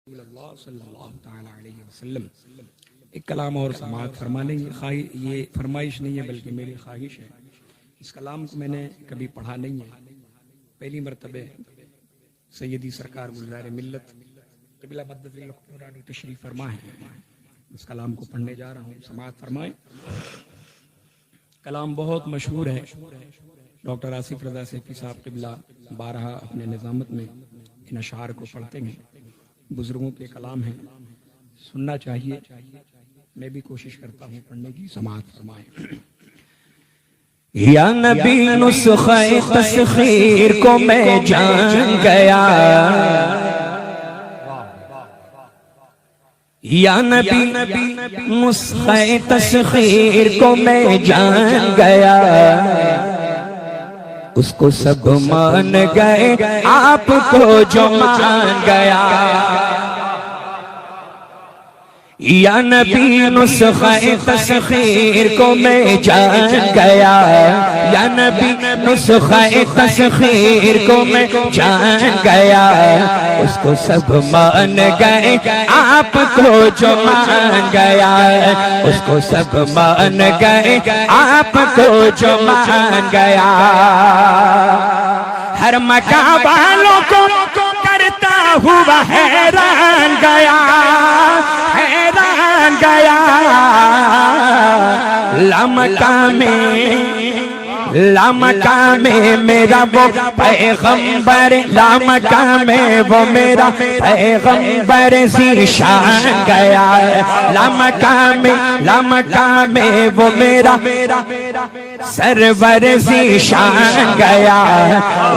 सल्लल्लाहु ताला अलैहि वसल्लम। एक कलाम और समाअत फरमा लें। ये फरमाइश नहीं है बल्कि मेरी ख्वाहिश है। इस कलाम को मैंने कभी पढ़ा नहीं है, पहली मरतबे सैयदी सरकार गुलज़ार मिल्लत क़िबला मद्दत तशरीफ़ फरमा है। इस कलाम को पढ़ने जा रहा हूँ, समाअत फरमाएं। कलाम बहुत मशहूर है। डॉक्टर आसिफ रज़ा सैफी साहब क़िबला बारहा अपने निज़ामत में इन अशार को पढ़ते हैं। बुजुर्गों के कलाम हैं, सुनना चाहिए। मैं भी कोशिश करता हूँ पढ़ने की। समाअत फरमाएं। या नबी नुस्खे तस्खीर को मैं जान गया, या नबी नुस्खे तस्खीर को मैं जान गया। उसको सब मान गए, आपको जो मान गया। या नबी नुस्खे तस्खीर को मैं जान गया, या नबी नुस्खे तस्खीर को मैं जान गया। उसको सब मान गए, आपको जो मान गया। उसको सब मान गए, आपको जो मान गया। हर मकाम वालों को करता हुआ हैरान गया, हैरान गया। लामका में मेरा वो पैगंबर, लामका में वो मेरा पैगंबर ज़ीशान गया। लामका में वो मेरा सरवर ज़ीशान गया।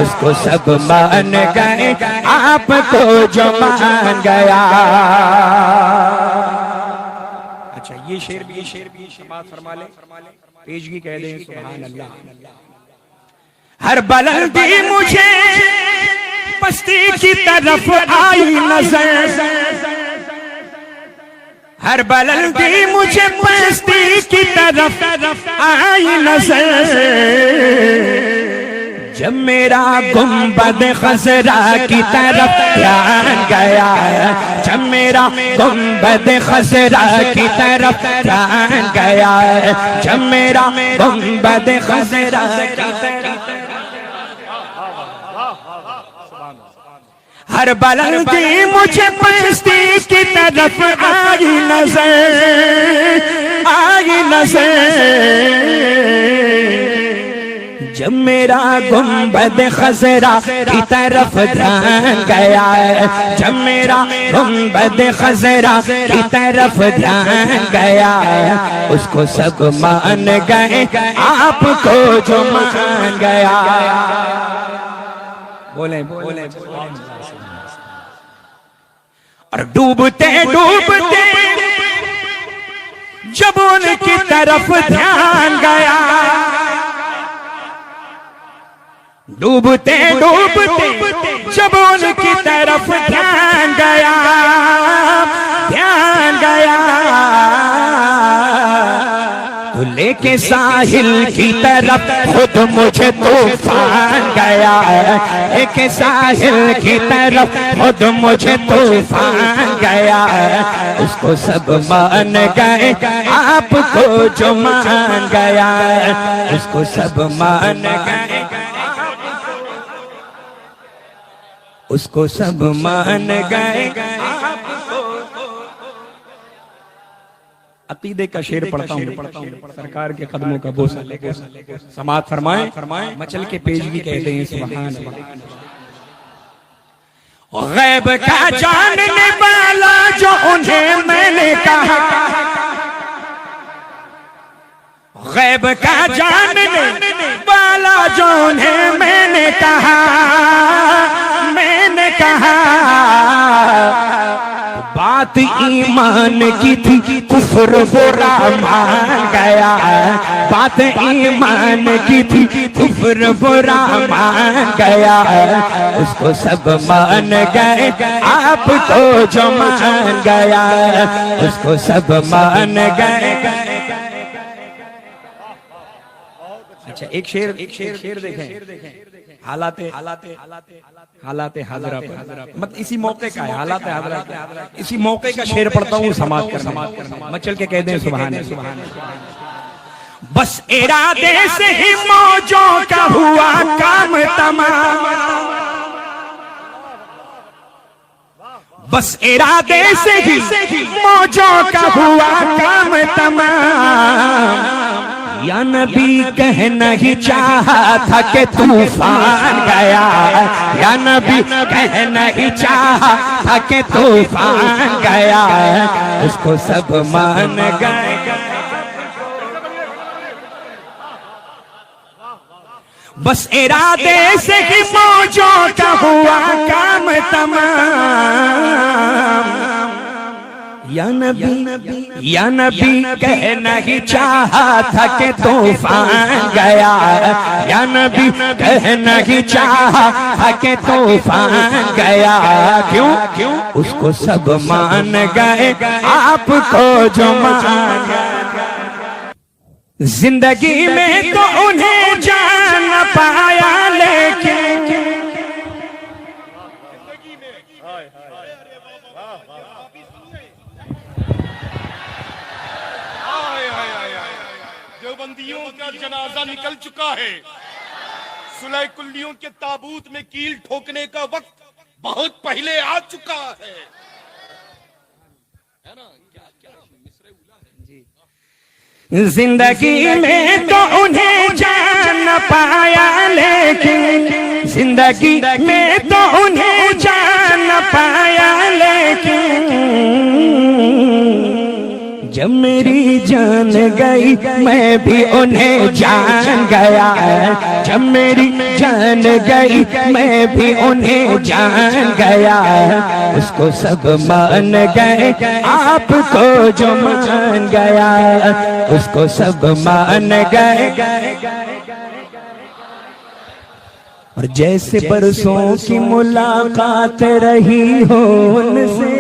उसको सब मान गए, आपको जो मान गया। अच्छा, ये शेर भी समाअत फरमा ले। पेशगी कह दें सुभान अल्लाह। हर बुलंदी मुझे पस्ती की तरफ आई नजर, हर बुलंदी मुझे पस्ती की तरफ आई नजर। जब मेरा गुंबद खजरा की तरफ ध्यान गया, जब मेरा गुंबद खजरा की तरफ ध्यान गया, जब मेरा गुंबद खजरा की तरफ। हर बुलंदी मुझे पस्ती की तरफ आई नजर, आई नजर। जब मेरा गुंबद खजरा की तरफ ध्यान गया, जब मेरा गुंबद खजरा की तरफ ध्यान गया। उसको सब मान गए, आपको जो मान गया। बोले और डूबते डूबते जब उनकी तरफ ध्यान गया, डूबते डूबते जब उनकी तरफ ध्यान गया, ध्यान गया। तो लेके साहिल की तरफ खुद मुझे तूफान गया, लेके साहिल की तरफ खुद मुझे तूफान गया। उसको सब मान गए, आपको जो मान गया। उसको सब मान गए, उसको सब मान गए। अकीदे का शेर पढ़ता हूँ, सरकार के कदमों का बोसा लेकर। समाअत फरमाएं। मचल के पेशगी कहते हैं सुभान अल्लाह। गैब का जानने वाला जो उन्हें मैंने कहा, गैब का जानने वाला जो उन्हें मैंने कहा, मैंने कहा। बात ईमान की थी, कुफ्र बुरा मान गया। बात ईमान की थी, कुफ्र बुरा मान गया। उसको सब मान गए, आपको जो मान गया। उसको सब मान गए। अच्छा एक शेर देखें हालाते हाजरा पर मत इसी मौके का है हालाते हाजरा का इसी मौके का शेर पढ़ता हूँ समाज कर मत चल के कह दें सुभान बस इरादे से ही मौजों का हुआ काम तमाम, बस इरादे से ही मौजों का हुआ काम तमाम। या नबी कहना ही चाहा था कि तूफान गया, या नबी कहना ही चाहा था कि तूफान गया, उसको सब मान गए। बस इरादे से ही मौजों का हुआ काम तमाम। या नबी कहना ही चाहा था कि तूफान गया, या नबी कहना ही चाहा था कि तूफान गया। क्यों उसको सब मान गए, आपको जो मान गए। जिंदगी में तो उन्हें जान न पाया, लेकिन देवबंदियों का जनाजा निकल चुका है। सुलह कुल्लियों के ताबूत में कील ठोकने का वक्त बहुत पहले आ चुका है ना? जिंदगी में तो उन्हें जान न पाया, लेकिन जिंदगी में तो उन्हें जान न पाया, लेकिन जब मेरी जान गई मैं भी उन्हें जान गया। जब मेरी जान गई मैं भी उन्हें जान गया। उसको सब मान गए, आपको जो मान गया, उसको सब मान गए। और जैसे बरसों की मुलाकात रही हो उनसे,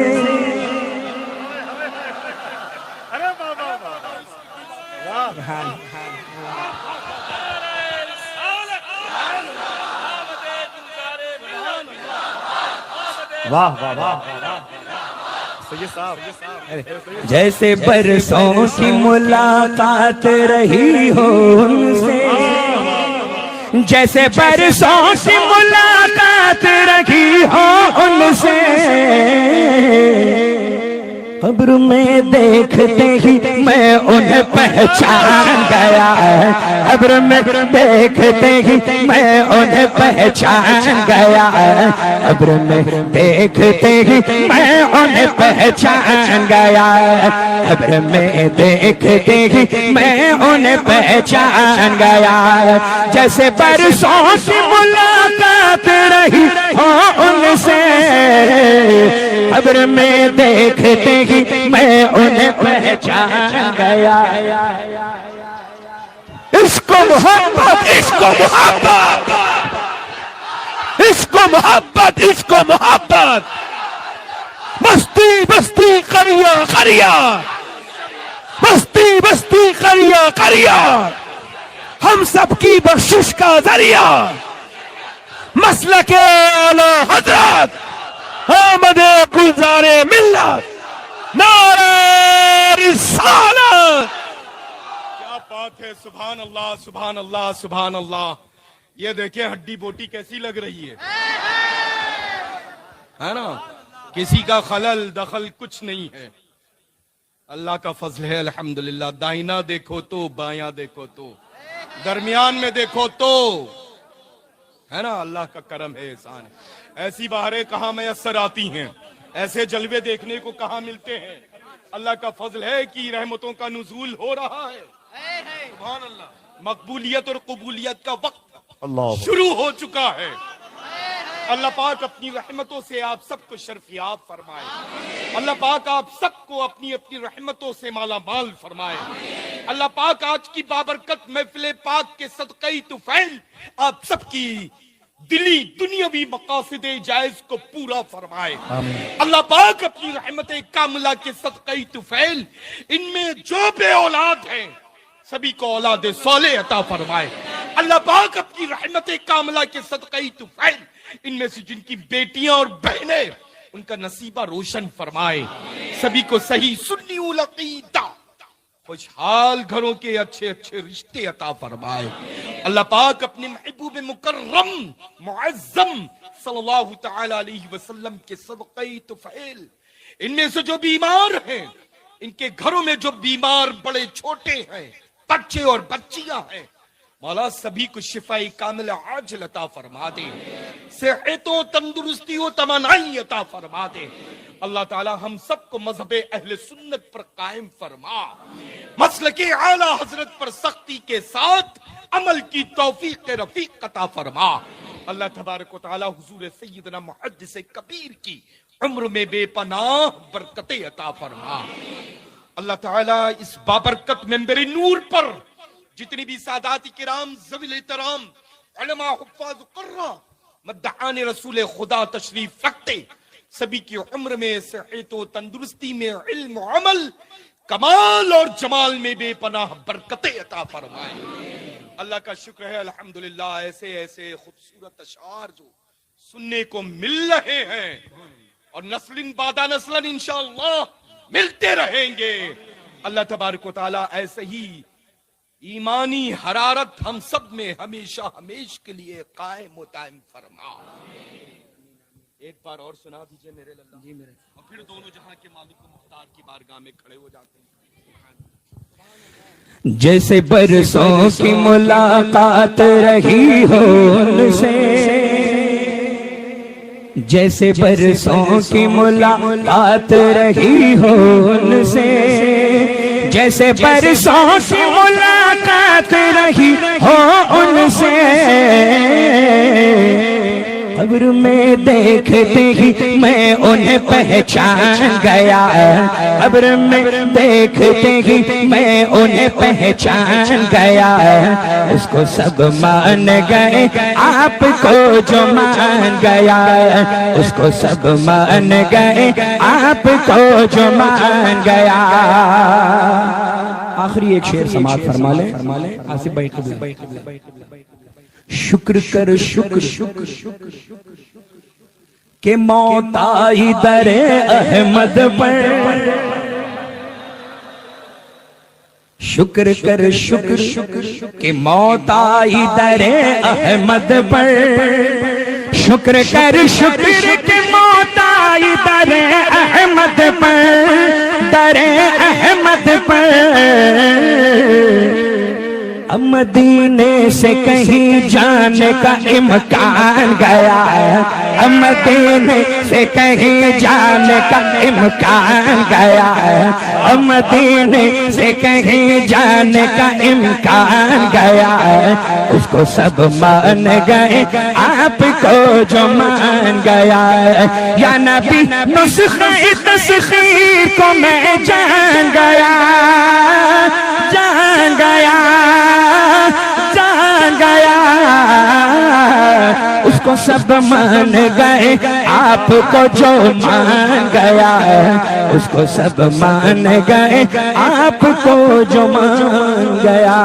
वाह वाह वाह, जैसे बरसों की मुलाकात रही हो उनसे, जैसे बरसों की मुलाकात रही हो उनसे। कब्र में देखते ही मैं उन्हें पहचान गया, कब्र में देखते ही मैं उन्हें पहचान गया, कब्र में देखते ही मैं उन्हें पहचान गया, कब्र में देखते ही मैं उन्हें पहचान गया। जैसे बरसों की मुलाकात रही हो उनसे, कब्र में देखते ही मैं उन्हें पहचान गया। इसको मोहब्बत, इसको मोहब्बत, इसको मोहब्बत, इसको मोहब्बत। बस्ती बस्ती करिया करिया, बस्ती बस्ती करिया करिया, हम सबकी बख्शिश का जरिया। मसलके आला हजरत आमदे गुलजारे मिल्लत, नारे रिसालत। क्या बात है, सुभान अल्लाह सुभान अल्लाह सुभान अल्लाह। ये देखिए हड्डी बोटी कैसी लग रही है ना? किसी का खलल दखल कुछ नहीं है। अल्लाह का फजल है अल्हम्दुलिल्लाह। दाहिना देखो तो, बायां देखो तो, दरमियान में देखो तो, है ना? अल्लाह का करम है, एहसान है। ऐसी बहारें कहाँ मैसर आती हैं, ऐसे जलवे देखने को कहाँ मिलते हैं। अल्लाह का फजल है कि रहमतों का नुज़ूल हो रहा है। सुभान अल्लाह। मकबूलियत और कबूलियत का वक्त शुरू हो चुका है। अल्लाह पाक अपनी रहमतों से आप सबको शर्फियाब फरमाए। अल्लाह पाक आप सबको अपनी अपनी रहमतों से माला माल फरमाए। अल्लाह पाक आज की बाबरकत महफिल पाक के सदक़े तुफैल आप सबकी दिली दुनियावी मकासदे जायज को पूरा फरमाए। अल्लाह पाक अपनी रहमत कामिला के सदक़े तुफैल इनमें जो बे औलाद हैं सभी को औलाद सोले अता फरमाए। अल्लाह पाक अपनी रहमत कामला के सदक़े तुफ़ैल इनमें से जिनकी बेटियां और बहनें उनका नसीबा रोशन फरमाए। सभी को सही सुन्नी उल अक़ीदा खुशहाल घरों के अच्छे अच्छे रिश्ते अता फरमाए। अल्लाह पाक अपने महबूब मुकर्रम मुअज़्ज़म सल्लल्लाहु तआला अलैहि वसल्लम के सदक़े तुफ़ैल इनमें से जो बीमार हैं, इनके घरों में जो बीमार बड़े छोटे हैं, बच्चे और बच्चियां हैं, मौला सभी को शिफाई कामिल आजिल अता फरमा दे, सेहतों तंदुरुस्ती और तमन्नाई अता फरमा दे। अल्लाह ताला हम सबको मजहब अहले सुन्नत पर कायम फरमा, मसलके आला हजरत पर सख्ती के साथ अमल की तौफीक रफीक अता फरमा। अल्लाह तबारक व तआला हुजूर सय्यदना मुहद्दिस कबीर की उम्र में बेपनाह बरकतें अता फरमा। अल्लाह ताला इस बाबरकत मेंबर नूर पर जितनी भी सादात किराम ज़वील एहतराम उलमा हुफ़्फ़ाज़ क़ुर्रा मद्दाआन रसूल खुदा तशरीफ रखते, सभी की उम्र में सेहत व तंदुरुस्ती में इल्म व अमल कमाल और जमाल में बेपनाह बरकतें अता फरमाए। अल्लाह का शुक्र है अल्हम्दुलिल्लाह, ऐसे ऐसे खूबसूरत अशार जो सुनने को मिल रहे हैं और नस्लिन बादा नस्लन इंशाअल्लाह मिलते रहेंगे। अल्लाह तबारक व तआला ऐसे ही ईमानी हरारत हम सब में हमेशा हमेश के लिए कायम व दायम फरमा। एक बार और सुना दीजिए मेरे लल्ला जी मेरे, और फिर दोनों जहां के मालिक मुख्तार की बारगाह में खड़े हो जाते हैं। जैसे बरसों की मुलाकात रही हो उनसे, जैसे बरसों की मुलाकात रही हो उनसे, जैसे बरसों की मुलाकात रही हो उनसे, कब्र में देखते ही मैं उन्हें पहचान गया, कब्र में देखते ही मैं उन्हें पहचान गया। उसको सब मान गए आपको जो मान गया, उसको सब मान गए आपको जो मान गया। आखिरी एक शेर समाअत फरमा ले आसिफ भाई क़िबला। शुक्र कर शुक्र शुक्र शुक्र के मौत आई दरे अहमद पर, शुक्र कर शुक्र शुक्र के मौत आई दरे अहमद पर, शुक्र कर शुक्र के मौत आई दरे अहमद पर, दरे अहमद पर। अब मदीने से कहीं जाने का इम्कान गया है, अब मदीने से कहीं जाने का इम्कान गया है, अब मदीने से कहीं जाने का इम्कान गया है। उसको सब मान गए आपको जो मान गया है। या नबी नुस्खे तस्खीर को मैं जान गया, जान गया, जान गया। उसको सब मान गए आपको जो मान गया, उसको सब मान गए आपको जो मान गया।